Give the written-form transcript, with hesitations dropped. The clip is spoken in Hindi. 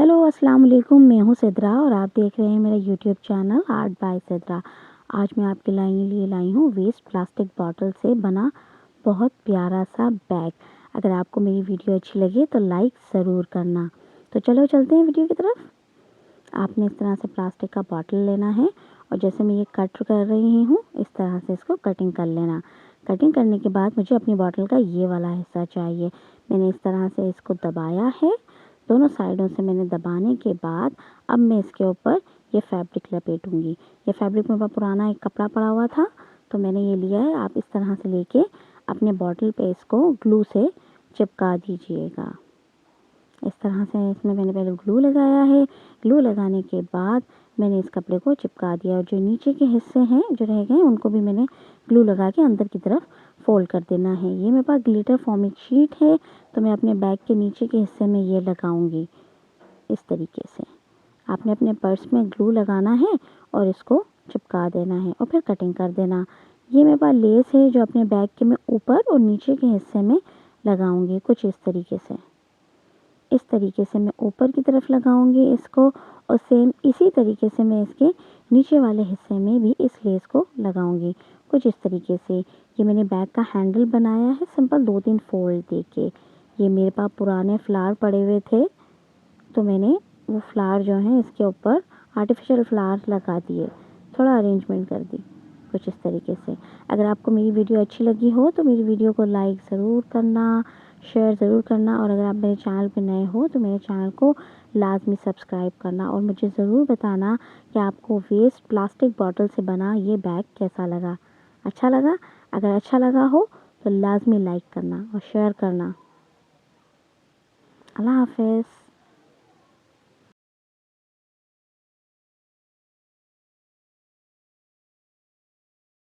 हेलो अस्सलाम वालेकुम, मैं हूँ सिद्रा और आप देख रहे हैं मेरा YouTube channel art bye Sidra. आज मैं आपके लिए लाई हूँ वेस्ट प्लास्टिक बॉटल से बना बहुत प्यारा सा बैग। अगर आपको मेरी वीडियो अच्छी लगे तो लाइक ज़रूर करना। तो चलो चलते हैं वीडियो की तरफ। आपने इस तरह से प्लास्टिक का बॉटल लेना है और जैसे मैं ये कट कर रही हूँ इस तरह से इसको कटिंग कर लेना। कटिंग करने के बाद मुझे अपनी बॉटल का ये वाला हिस्सा चाहिए। मैंने इस तरह से इसको दबाया है, दोनों साइडों से मैंने दबाने के बाद अब मैं इसके ऊपर ये फैब्रिक लपेटूंगी। ये फैब्रिक मेरे पास पुराना एक कपड़ा पड़ा हुआ था तो मैंने ये लिया है। आप इस तरह से लेके अपने बॉटल पे इसको ग्लू से चिपका दीजिएगा। इस तरह से इसमें मैंने पहले ग्लू लगाया है। ग्लू लगाने के बाद मैंने इस कपड़े को चिपका दिया और जो नीचे के हिस्से हैं जो रह गए उनको भी मैंने ग्लू लगा के अंदर की तरफ फोल्ड कर देना है। ये मेरे पास ग्लिटर फॉर्मिक शीट है तो मैं अपने बैग के नीचे के हिस्से में ये लगाऊंगी। इस तरीके से आपने अपने पर्स में ग्लू लगाना है और इसको चिपका देना है और फिर कटिंग कर देना। ये मेरे पास लेस है जो अपने बैग के मैं ऊपर और नीचे के हिस्से में लगाऊंगी कुछ इस तरीके से। इस तरीके से मैं ऊपर की तरफ लगाऊंगी इसको और सेम इसी तरीके से मैं इसके नीचे वाले हिस्से में भी इस लेस को लगाऊंगी कुछ इस तरीके से। ये मैंने बैग का हैंडल बनाया है सिंपल 2-3 फोल्ड देके। ये मेरे पास पुराने फ्लावर पड़े हुए थे तो मैंने वो फ्लावर जो हैं इसके ऊपर आर्टिफिशियल फ्लावर्स लगा दिए, थोड़ा अरेंजमेंट कर दी कुछ इस तरीके से। अगर आपको मेरी वीडियो अच्छी लगी हो तो मेरी वीडियो को लाइक ज़रूर करना, शेयर ज़रूर करना और अगर आप मेरे चैनल पे नए हो तो मेरे चैनल को लाजमी सब्सक्राइब करना और मुझे ज़रूर बताना कि आपको वेस्ट प्लास्टिक बॉटल से बना ये बैग कैसा लगा। अच्छा लगा? अगर अच्छा लगा हो तो लाजमी लाइक करना और शेयर करना। अल्लाह हाफ़िज़।